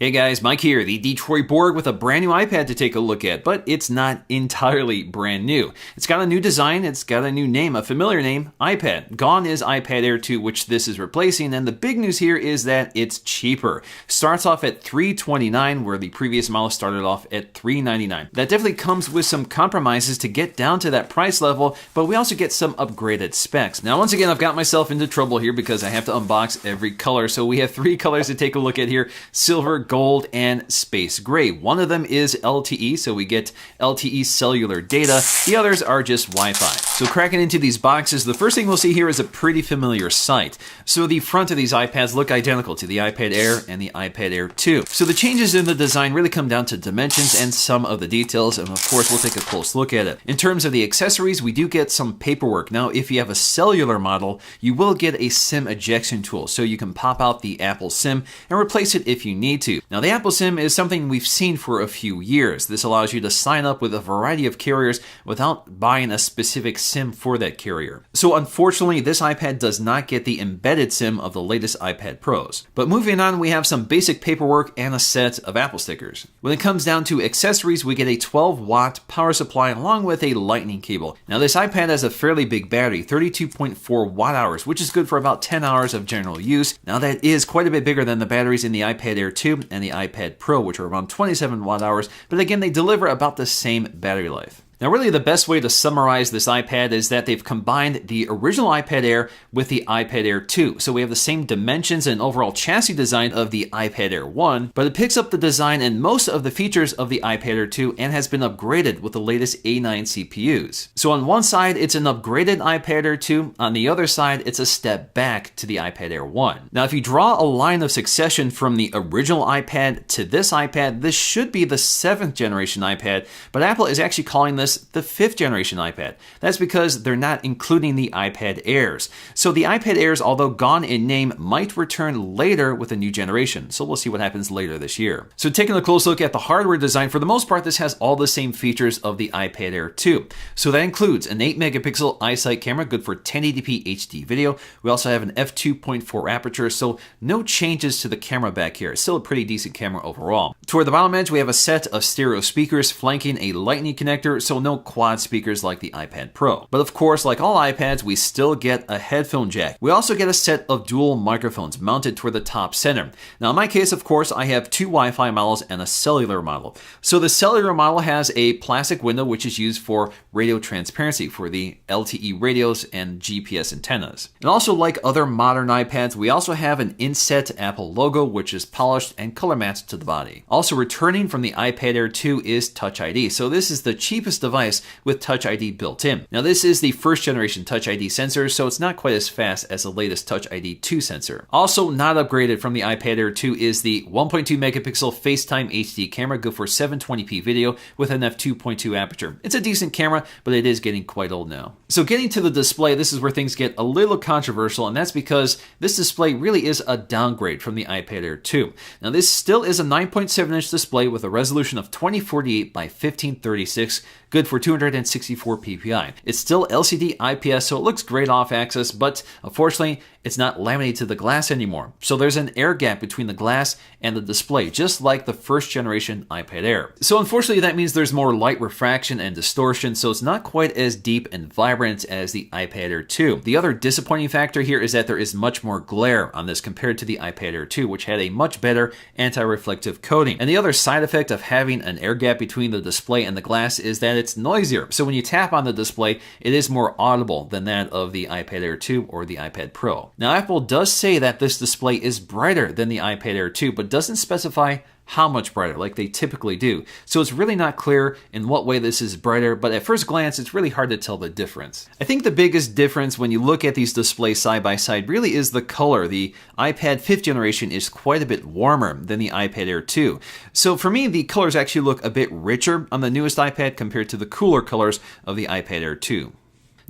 Hey guys, Mike here, the Detroit Borg with a brand new iPad to take a look at, but it's not entirely brand new. It's got a new design, it's got a new name, a familiar name, iPad. Gone is iPad Air 2, which this is replacing, and the big news here is that it's cheaper. Starts off at $329, where the previous model started off at $399. That definitely comes with some compromises to get down to that price level, but we also get some upgraded specs. Now once again, I've got myself into trouble here because I have to unbox every color, so we have 3 colors to take a look at here: silver, gold, and space gray. One of them is LTE, so we get LTE cellular data. The others are just Wi-Fi. So cracking into these boxes, the first thing we'll see here is a pretty familiar sight. So the front of these iPads look identical to the iPad Air and the iPad Air 2. So the changes in the design really come down to dimensions and some of the details, and of course we'll take a close look at it. In terms of the accessories, we do get some paperwork. Now if you have a cellular model, you will get a SIM ejection tool, so you can pop out the Apple SIM and replace it if you need to. Now the Apple SIM is something we've seen for a few years. This allows you to sign up with a variety of carriers without buying a specific SIM for that carrier. So unfortunately, this iPad does not get the embedded SIM of the latest iPad Pros. But moving on, we have some basic paperwork and a set of Apple stickers. When it comes down to accessories, we get a 12-watt power supply along with a lightning cable. Now this iPad has a fairly big battery, 32.4 watt hours, which is good for about 10 hours of general use. Now that is quite a bit bigger than the batteries in the iPad Air 2 and the iPad Pro, which are around 27 watt hours, but again, they deliver about the same battery life. Now really the best way to summarize this iPad is that they've combined the original iPad Air with the iPad Air 2. So we have the same dimensions and overall chassis design of the iPad Air 1, but it picks up the design and most of the features of the iPad Air 2 and has been upgraded with the latest A9 CPUs. So on one side, it's an upgraded iPad Air 2. On the other side, it's a step back to the iPad Air 1. Now if you draw a line of succession from the original iPad to this iPad, this should be the 7th generation iPad, but Apple is actually calling this the 5th generation iPad. That's because they're not including the iPad Airs. So the iPad Airs, although gone in name, might return later with a new generation. So we'll see what happens later this year. So taking a close look at the hardware design, for the most part, this has all the same features of the iPad Air 2. So that includes an 8 megapixel iSight camera, good for 1080p HD video. We also have an f2.4 aperture, so no changes to the camera back here. It's still a pretty decent camera overall. Toward the bottom edge, we have a set of stereo speakers flanking a lightning connector, so no quad speakers like the iPad Pro. But of course, like all iPads, we still get a headphone jack. We also get a set of dual microphones mounted toward the top center. Now in my case, of course, I have 2 Wi-Fi models and a cellular model. So the cellular model has a plastic window which is used for radio transparency for the LTE radios and GPS antennas. And also like other modern iPads, we also have an inset Apple logo which is polished and color matched to the body. Also returning from the iPad Air 2 is Touch ID. So this is the cheapest device with Touch ID built in. Now this is the 1st generation Touch ID sensor, so it's not quite as fast as the latest Touch ID 2 sensor. Also not upgraded from the iPad Air 2 is the 1.2 megapixel FaceTime HD camera, good for 720p video with an f2.2 aperture. It's a decent camera, but it is getting quite old now. So getting to the display, this is where things get a little controversial, and that's because this display really is a downgrade from the iPad Air 2. Now this still is a 9.7-inch display with a resolution of 2048 by 1536, good for 264 ppi. It's still LCD IPS, so it looks great off axis, but unfortunately, it's not laminated to the glass anymore. So there's an air gap between the glass and the display, just like the 1st generation iPad Air. So unfortunately, that means there's more light refraction and distortion, so it's not quite as deep and vibrant as the iPad Air 2. The other disappointing factor here is that there is much more glare on this compared to the iPad Air 2, which had a much better anti-reflective coating. And the other side effect of having an air gap between the display and the glass is that it's noisier. So when you tap on the display, it is more audible than that of the iPad Air 2 or the iPad Pro. Now, Apple does say that this display is brighter than the iPad Air 2, but doesn't specify how much brighter, like they typically do. So it's really not clear in what way this is brighter, but at first glance, it's really hard to tell the difference. I think the biggest difference when you look at these displays side by side really is the color. The iPad 5th generation is quite a bit warmer than the iPad Air 2. So for me, the colors actually look a bit richer on the newest iPad compared to the cooler colors of the iPad Air 2.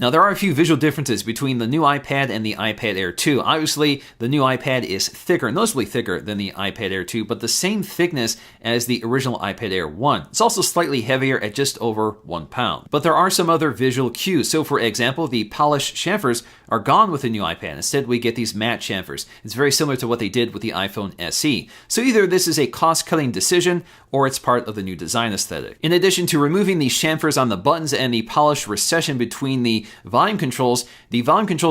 Now, there are a few visual differences between the new iPad and the iPad Air 2. Obviously, the new iPad is thicker, noticeably thicker than the iPad Air 2, but the same thickness as the original iPad Air 1. It's also slightly heavier at just over 1 pound. But there are some other visual cues. So, for example, the polished chamfers are gone with the new iPad. Instead, we get these matte chamfers. It's very similar to what they did with the iPhone SE. So either this is a cost-cutting decision or it's part of the new design aesthetic. In addition to removing the chamfers on the buttons and the polished recession between the volume controls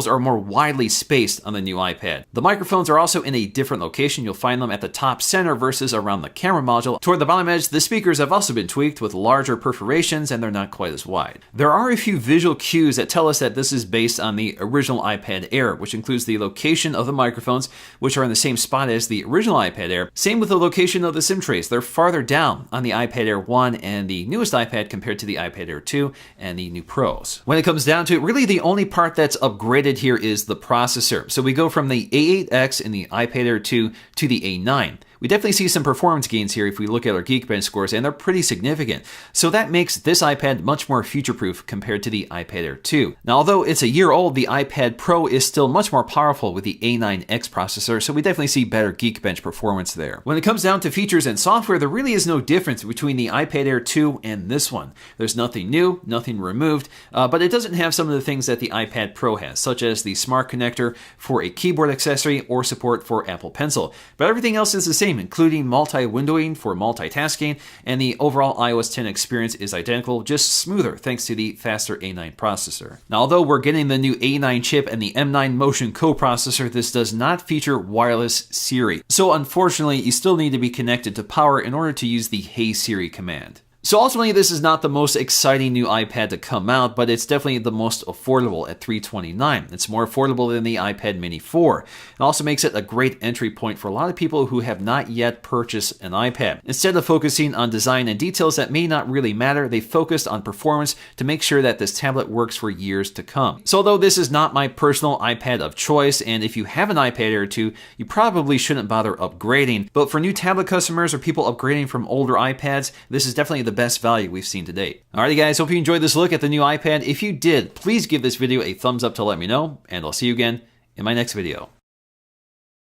are more widely spaced on the new iPad. The microphones are also in a different location. You'll find them at the top center versus around the camera module. Toward the bottom edge, the speakers have also been tweaked with larger perforations and they're not quite as wide. There are a few visual cues that tell us that this is based on the original iPad Air, which includes the location of the microphones, which are in the same spot as the original iPad Air. Same with the location of the SIM trays. They're farther down on the iPad Air 1 and the newest iPad compared to the iPad Air 2 and the new Pros. When it comes down to it, really the only part that's upgraded here is the processor. So we go from the A8X in the iPad Air 2 to the A9. We definitely see some performance gains here if we look at our Geekbench scores, and they're pretty significant. So that makes this iPad much more future-proof compared to the iPad Air 2. Now, although it's a year old, the iPad Pro is still much more powerful with the A9X processor, so we definitely see better Geekbench performance there. When it comes down to features and software, there really is no difference between the iPad Air 2 and this one. There's nothing new, nothing removed, but it doesn't have some of the things that the iPad Pro has, such as the smart connector for a keyboard accessory or support for Apple Pencil. But everything else is the same, including multi-windowing for multitasking, and the overall iOS 10 experience is identical, just smoother thanks to the faster A9 processor. Now, although we're getting the new A9 chip and the M9 Motion coprocessor, this does not feature wireless Siri. So unfortunately, you still need to be connected to power in order to use the Hey Siri command. So ultimately, this is not the most exciting new iPad to come out, but it's definitely the most affordable at $329. It's more affordable than the iPad Mini 4. It also makes it a great entry point for a lot of people who have not yet purchased an iPad. Instead of focusing on design and details that may not really matter, they focused on performance to make sure that this tablet works for years to come. So although this is not my personal iPad of choice, and if you have an iPad Air 2, you probably shouldn't bother upgrading, but for new tablet customers or people upgrading from older iPads, this is definitely the best value we've seen to date. Alrighty guys, hope you enjoyed this look at the new iPad. If you did, please give this video a thumbs up to let me know, and I'll see you again in my next video.